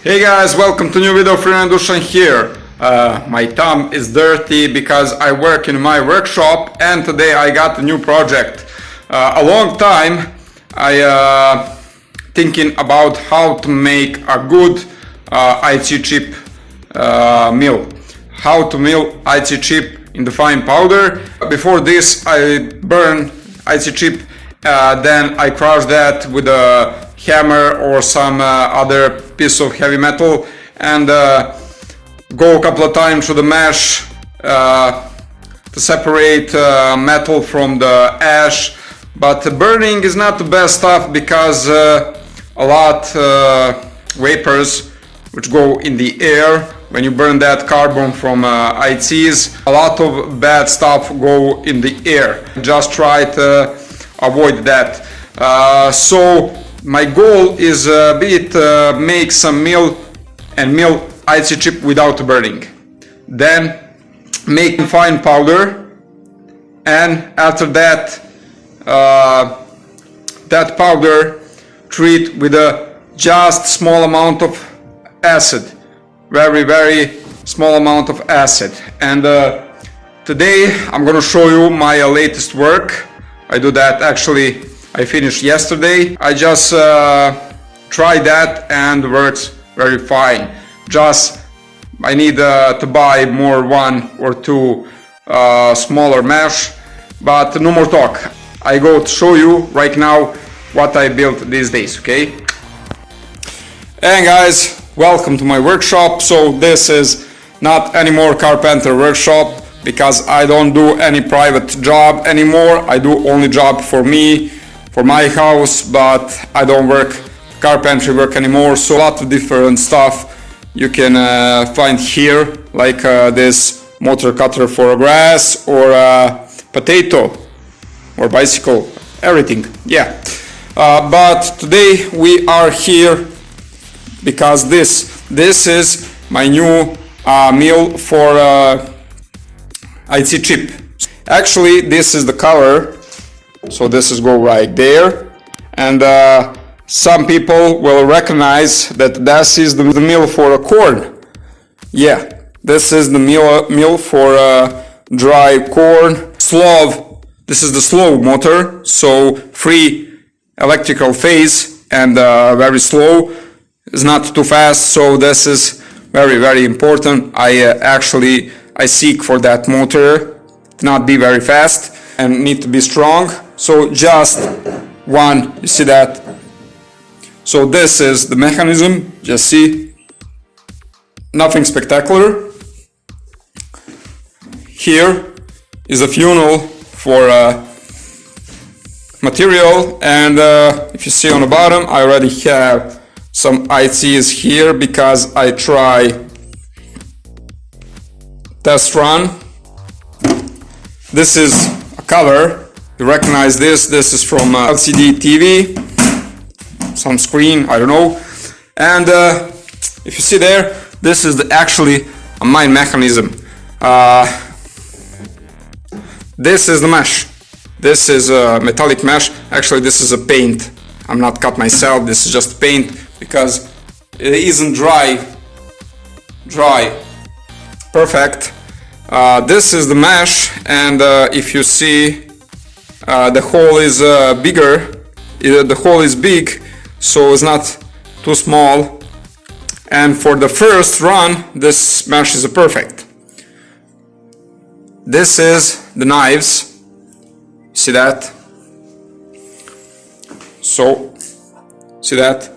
Hey guys, welcome to new video. Freinds here. My thumb is dirty because I work in my workshop and today I got a new project. A long time I thinking about how to make a good IC chip mill. How to mill IC chip in the fine powder. Before this I burn IC chip, then I crush that with a hammer or some other piece of heavy metal and go a couple of times through the mesh to separate metal from the ash. But burning is not the best stuff because a lot vapors which go in the air when you burn that carbon from ICs. A lot of bad stuff go in the air. Just try to avoid that. So my goal is make some mill IC chip without burning, then make fine powder, and after that that powder treat with a just small amount of acid, very small amount of acid. And today I'm gonna show you my latest work. I do that actually. I finished yesterday. I just tried that and works very fine. Just I need to buy more one or two smaller mesh, but no more talk. I go to show you right now what I built these days, okay? And guys, welcome to my workshop. So this is not anymore carpenter workshop because I don't do any private job anymore. I do only job for me, for my house, but I don't work carpentry work anymore. So a lot of different stuff you can find here, like this motor cutter for grass or potato or bicycle, everything, yeah. But today we are here because this is my new mill for IC chip. Actually, this is the cover. So this is go right there, and some people will recognize that this is the mill for a corn. Yeah, this is the mill for dry corn. Slow. This is the slow motor, so free electrical phase and very slow. It's not too fast, so this is very important. I seek for that motor to not be very fast and need to be strong. So just one, you see that? So this is the mechanism, just see, nothing spectacular. Here is a funnel for material, and if you see on the bottom, I already have some ICs here because I try test run. This is a cover. You recognize this is from LCD TV, some screen, I don't know. And if you see there, this is actually a mine mechanism. This is the mesh. This is a metallic mesh. Actually, this is a paint. I'm not cut myself, this is just paint because it isn't dry. Perfect. This is the mesh, and if you see, the hole is bigger. The hole is big, so it's not too small. And for the first run, this mesh is perfect. This is the knives. See that? So, see that?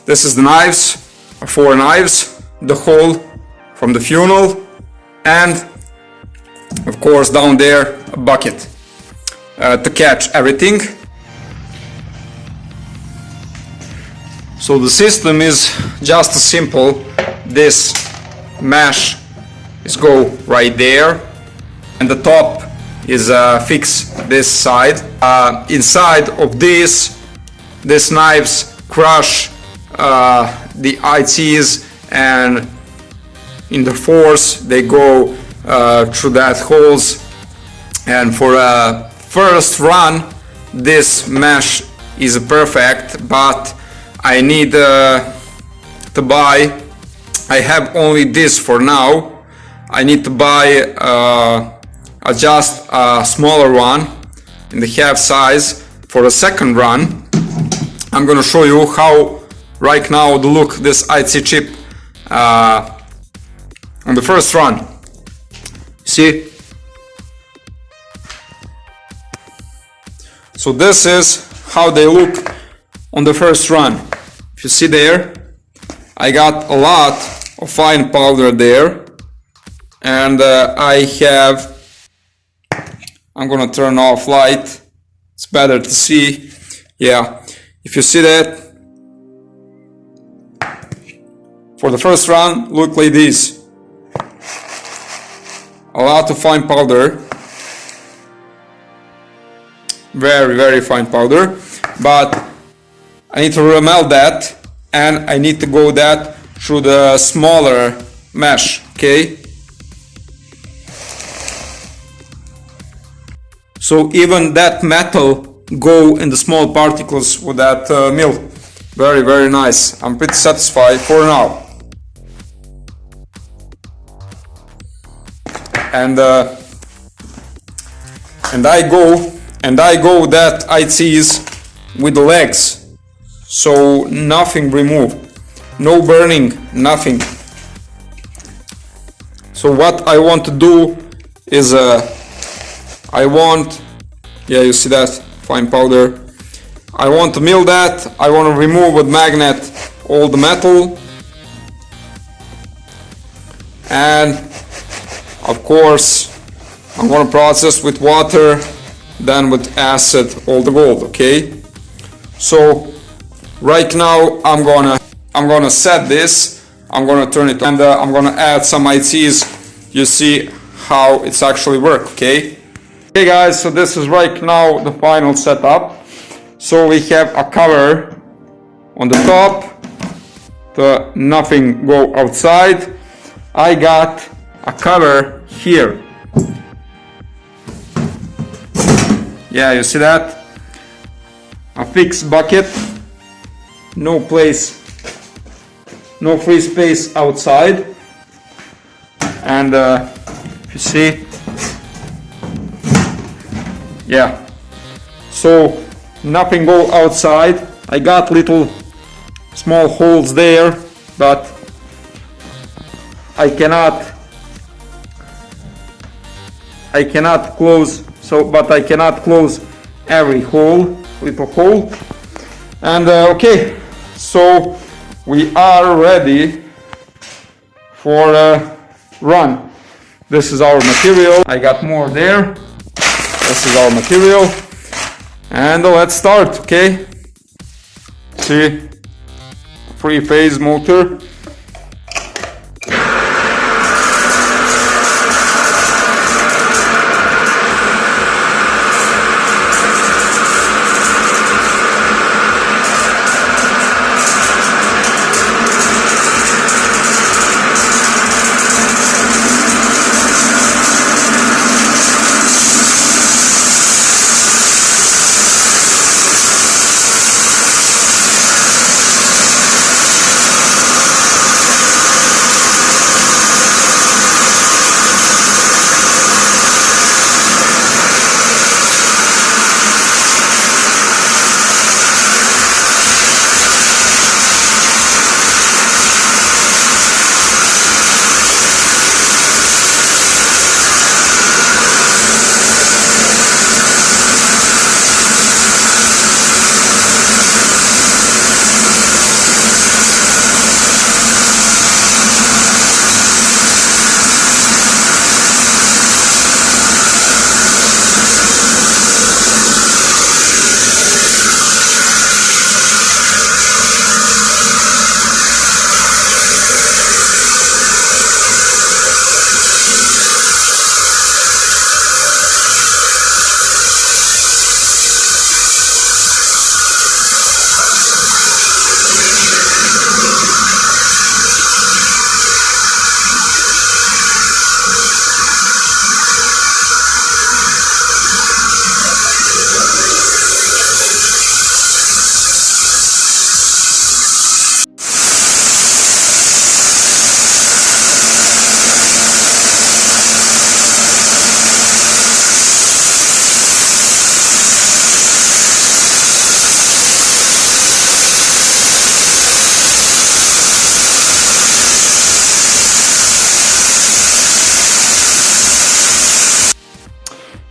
This is the knives, 4 knives, the hole from the funnel, and of course down there a bucket to catch everything. So the system is just simple. This mesh is go right there, and the top is fix this side. Inside of this knives crush the ICs, and in the force they go through that holes. And for a first run this mesh is perfect, but I need to buy, I have only this for now. I need to buy just a smaller one in the half size for the second run. I'm gonna show you how right now to look this IC chip on the first run. See? So this is how they look on the first run. If you see there, I got a lot of fine powder there, and I'm gonna turn off light, it's better to see. Yeah, if you see that, for the first run, look like this. A lot of fine powder, very, very fine powder, but I need to remelt that, and I need to go that through the smaller mesh, okay? So even that metal go in the small particles with that mill. Very, very nice. I'm pretty satisfied for now. And I go that ICs with the legs, so nothing removed, no burning, nothing. So what I want to do is yeah, you see that fine powder. I want to mill that. I want to remove with magnet all the metal, and of course I'm going to process with water, then with acid all the gold. Okay, so right now I'm gonna set this, I'm gonna turn it on, and I'm gonna add some ICs. You see how it's actually work. Okay guys, so this is right now the final setup. So we have a cover on the top to nothing go outside. I got a cover here. Yeah, you see that? A fixed bucket, no place, no free space outside. And if you see, yeah, so nothing go outside. I got little small holes there, but I cannot close, but I cannot close every little hole. And okay, so we are ready for a run. This is our material. I got more there. This is our material, and let's start. Okay, see, 3-phase motor.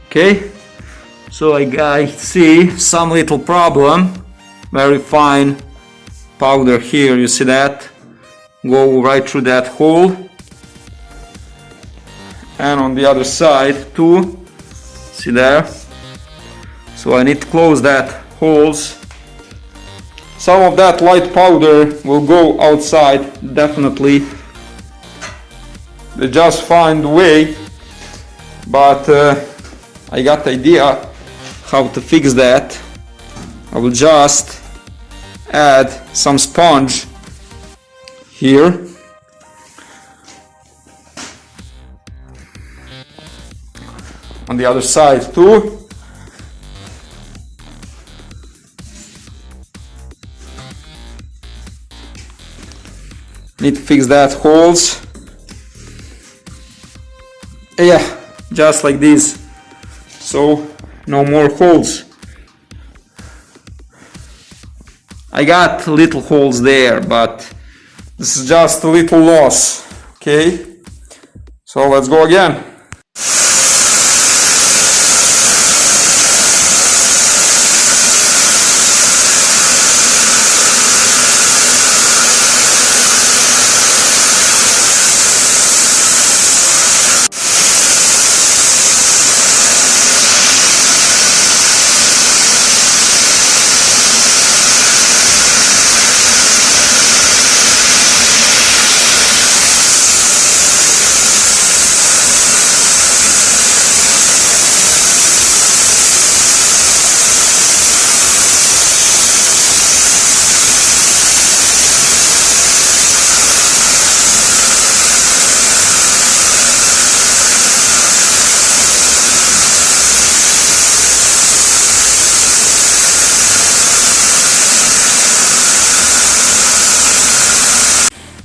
Okay, so I see some little problem. Very fine powder here, you see that? Go right through that hole. And on the other side too, see there? So I need to close that holes. Some of that light powder will go outside, definitely. They just find a way, but I got the idea how to fix that. I will just add some sponge here. On the other side too. Need to fix that holes. Yeah, just like this. So no more holes. I got little holes there, but this is just a little loss. Okay, so let's go again.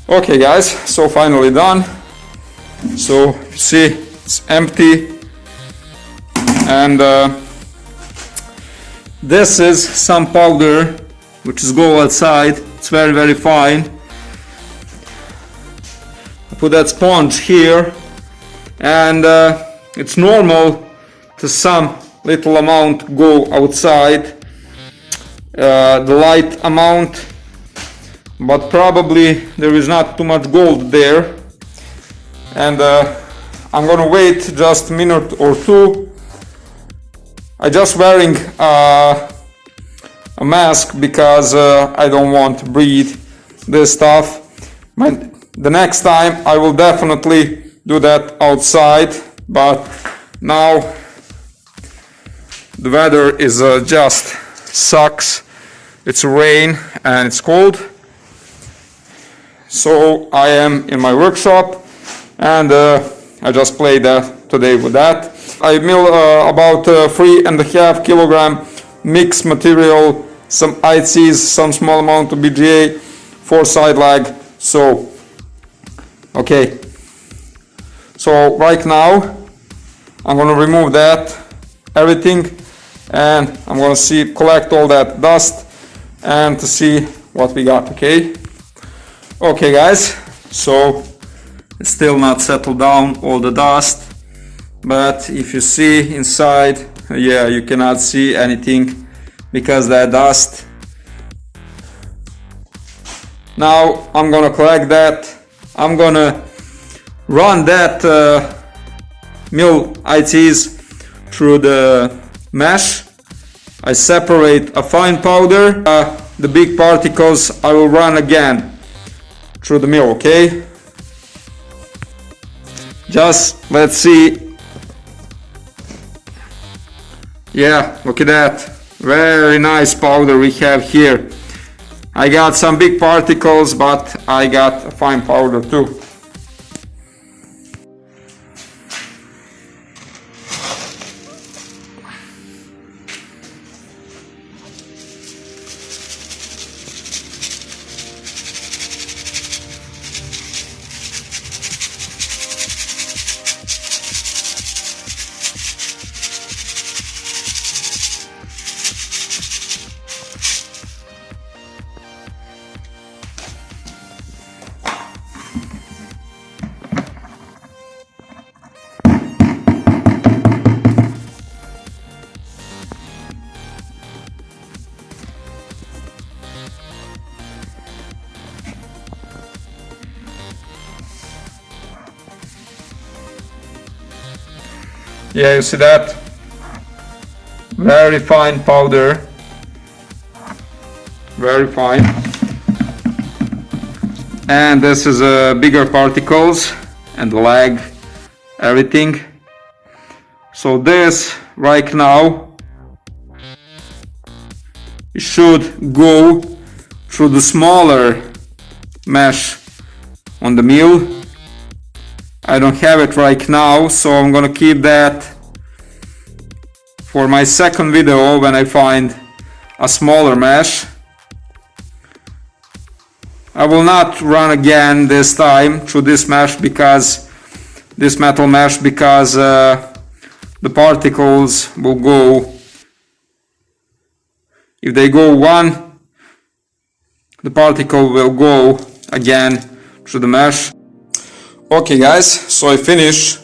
Okay guys, so finally done. So you see it's empty, and this is some powder which is go outside. It's very fine. I put that sponge here, and it's normal to some little amount go outside, the light amount, but probably there is not too much gold there, and I'm gonna wait just a minute or two. I just wearing a mask because I don't want to breathe this stuff. But the next time I will definitely do that outside, but now the weather is just sucks. It's rain and it's cold. So I am in my workshop, and I just played today with that. I mill about 3.5 kilogram mixed material, some ICs, some small amount of BGA, 4 side lag. So okay, so right now I'm gonna remove that everything, and I'm gonna collect all that dust and to see what we got. Okay guys, so it's still not settled down, all the dust, but if you see inside, yeah, you cannot see anything because that dust. Now I'm gonna collect that. I'm gonna run that mill ITs through the mesh. I separate a fine powder, the big particles I will run again through the mill. Okay, just let's see. Yeah, look at that, very nice powder we have here. I got some big particles, but I got a fine powder too. Yeah, you see that? Very fine powder. Very fine. And this is bigger particles and the leg, everything. So this right now it should go through the smaller mesh on the mill. I don't have it right now, so I'm gonna keep that for my second video when I find a smaller mesh. I will not run again this time through this mesh, because this metal mesh, because the particles will go, if they go one, the particle will go again through the mesh. Okay guys, so I finished,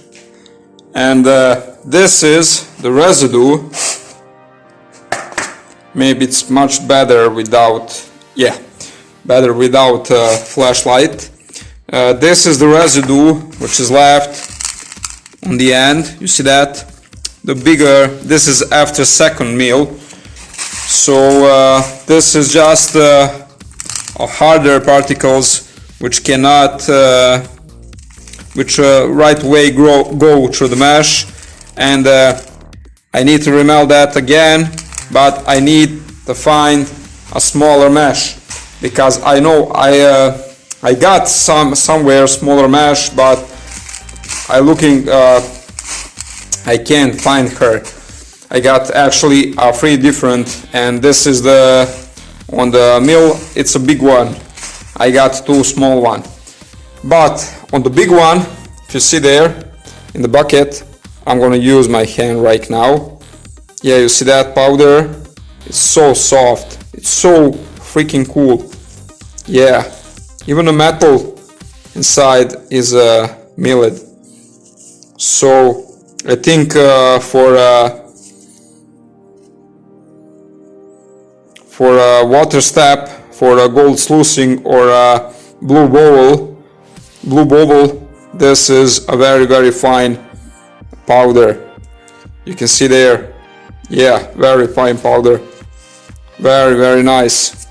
and this is the residue. Maybe it's much better without, better without flashlight. This is the residue which is left on the end. You see that? The bigger, this is after second mill. So this is just harder particles which cannot, which right away go through the mesh, and I need to remelt that again, but I need to find a smaller mesh, because I know I got somewhere smaller mesh, but I can't find her. I got actually 3 different, and this is on the mill, it's a big one. I got 2 small one, but on the big one, if you see there in the bucket, I'm gonna use my hand right now. Yeah, you see that powder? It's so soft, it's so freaking cool. Yeah, even the metal inside is milled. So I think for water step, for gold sluicing, or blue bubble, this is a very fine powder. You can see there. Yeah, very fine powder. Very nice.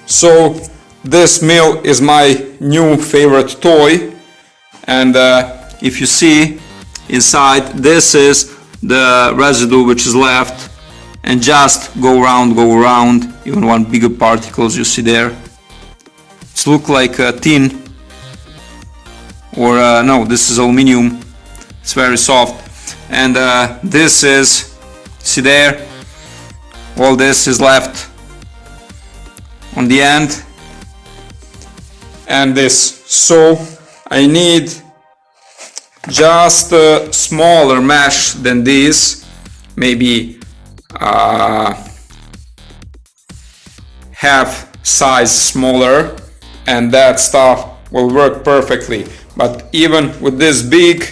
So this mill is my new favorite toy, and if you see inside, this is the residue which is left, and just go around, even one bigger particles you see there. It looks like tin, or no, this is aluminium. It's very soft, and this is, see there, all this is left on the end, and this. So I need just a smaller mesh than this, maybe half size smaller, and that stuff will work perfectly. But even with this big,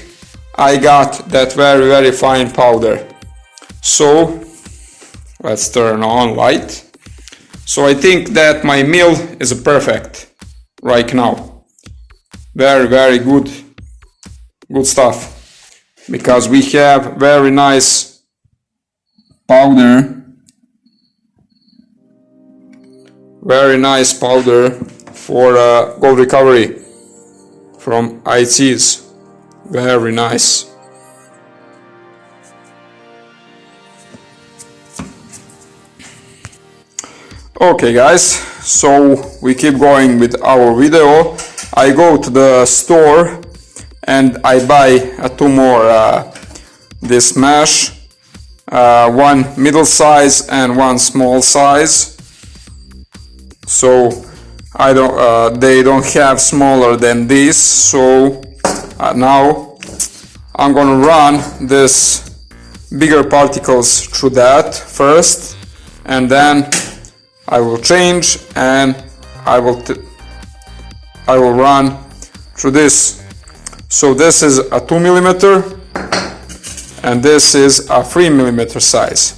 I got that very fine powder. So let's turn on light. So I think that my mill is perfect right now. Very good stuff, because we have very nice powder. Very nice powder for gold recovery from ICs. Very nice. Okay guys, so we keep going with our video. I go to the store and I buy 2 more this mesh, one middle size and one small size. So they don't have smaller than this. So now I'm gonna run this bigger particles through that first, and then I will change and I will run through this. So this is a 2 millimeter and this is a 3 millimeter size.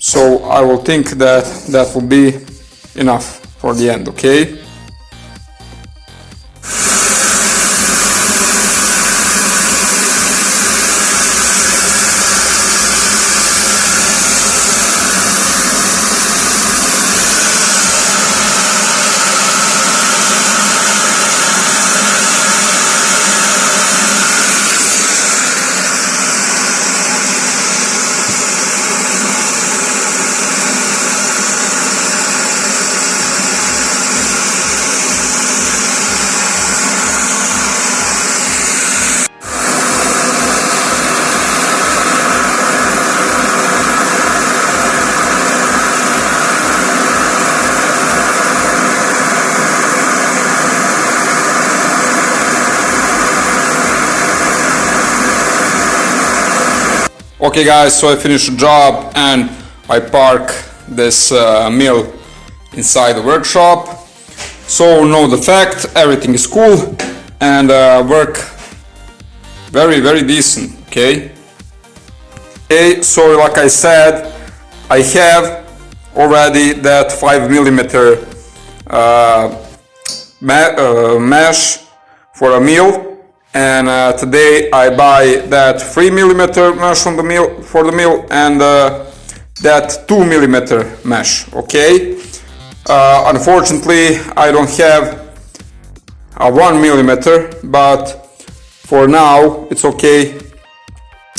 So I will think that that will be enough for the end, okay? Okay guys, so I finished the job and I park this mill inside the workshop. So no defect, everything is cool and work very decent, okay? Okay, so like I said, I have already that 5mm mesh for a mill, and today I buy that 3mm mesh from the mill for the mill and that 2mm mesh, okay? Unfortunately I don't have a 1mm, but for now it's okay.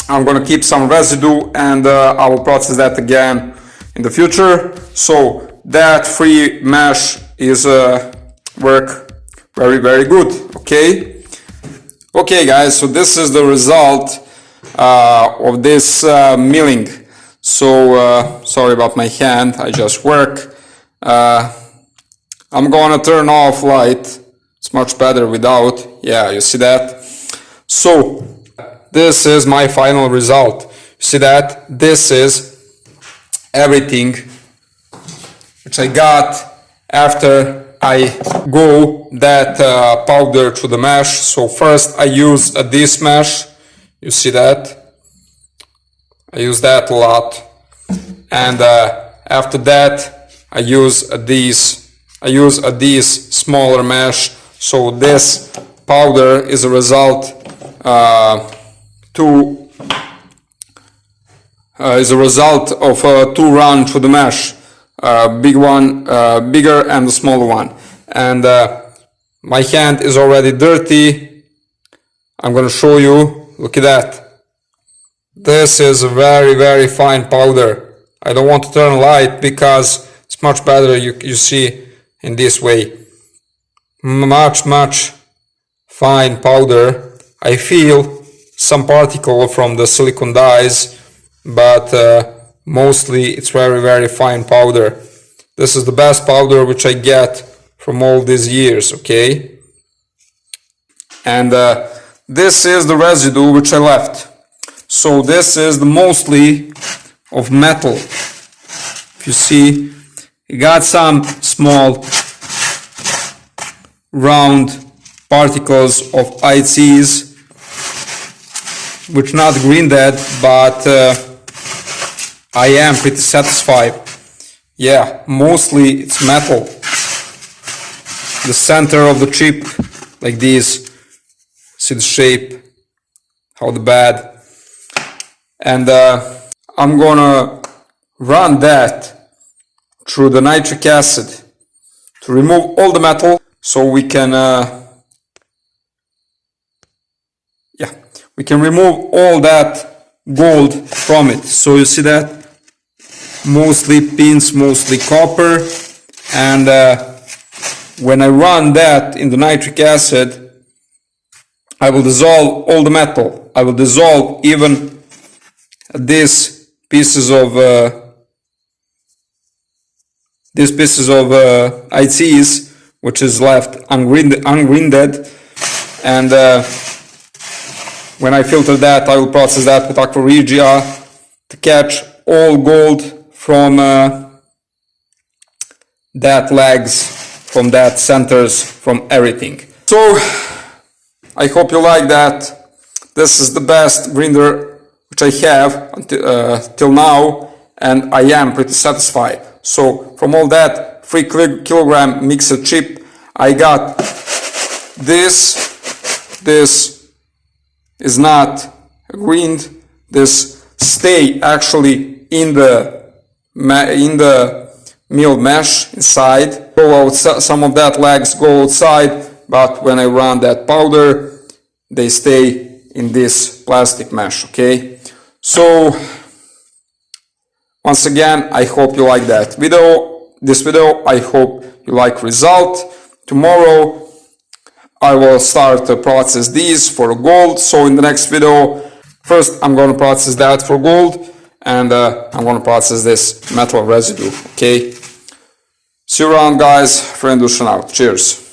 I'm gonna keep some residue and I will process that again in the future. So that free mesh is work very good, okay? Okay guys, so this is the result of this milling. So sorry about my hand, I just work. I'm gonna turn off light, it's much better without, yeah, you see that? So this is my final result. You see that? This is everything which I got after I go that powder to the mesh. So first I use this mesh, you see that? I use that a lot, and after that I use these smaller mesh. So this powder is a result of two run through the mesh, big one, bigger, and the smaller one. And my hand is already dirty. I'm gonna show you. Look at that. This is a very fine powder. I don't want to turn light because it's much better. You see in this way. Much fine powder. I feel some particle from the silicone dyes, but mostly it's very fine powder. This is the best powder which I get from all these years, okay? And this is the residue which I left. So this is the mostly of metal. If you see, you got some small round particles of ICs, which not grind.The, but I am pretty satisfied. Yeah, mostly it's metal. The center of the chip, like this. See the shape, how the bad. And I'm gonna run that through the nitric acid to remove all the metal, so we can remove all that gold from it. So you see that? Mostly pins, mostly copper. And when I run that in the nitric acid, I will dissolve all the metal. I will dissolve even these pieces of ICs, which is left ungrind.The. And when I filter that, I will process that with aqua regia to catch all gold from that legs, from that centers, from everything. So I hope you like that. This is the best grinder which I have till now, and I am pretty satisfied. So from all that 3 kilogram mixed chip, I got this. This is not a grind. This stay actually in the mill mesh inside. Go out, some of that legs go outside, but when I run that powder, they stay in this plastic mesh, okay? So once again, I hope you like this video. I hope you like result. Tomorrow I will start to process these for gold. So in the next video, first I'm going to process that for gold, and I'm going to process this metal residue, okay? See you around guys, friend Dusan out, cheers.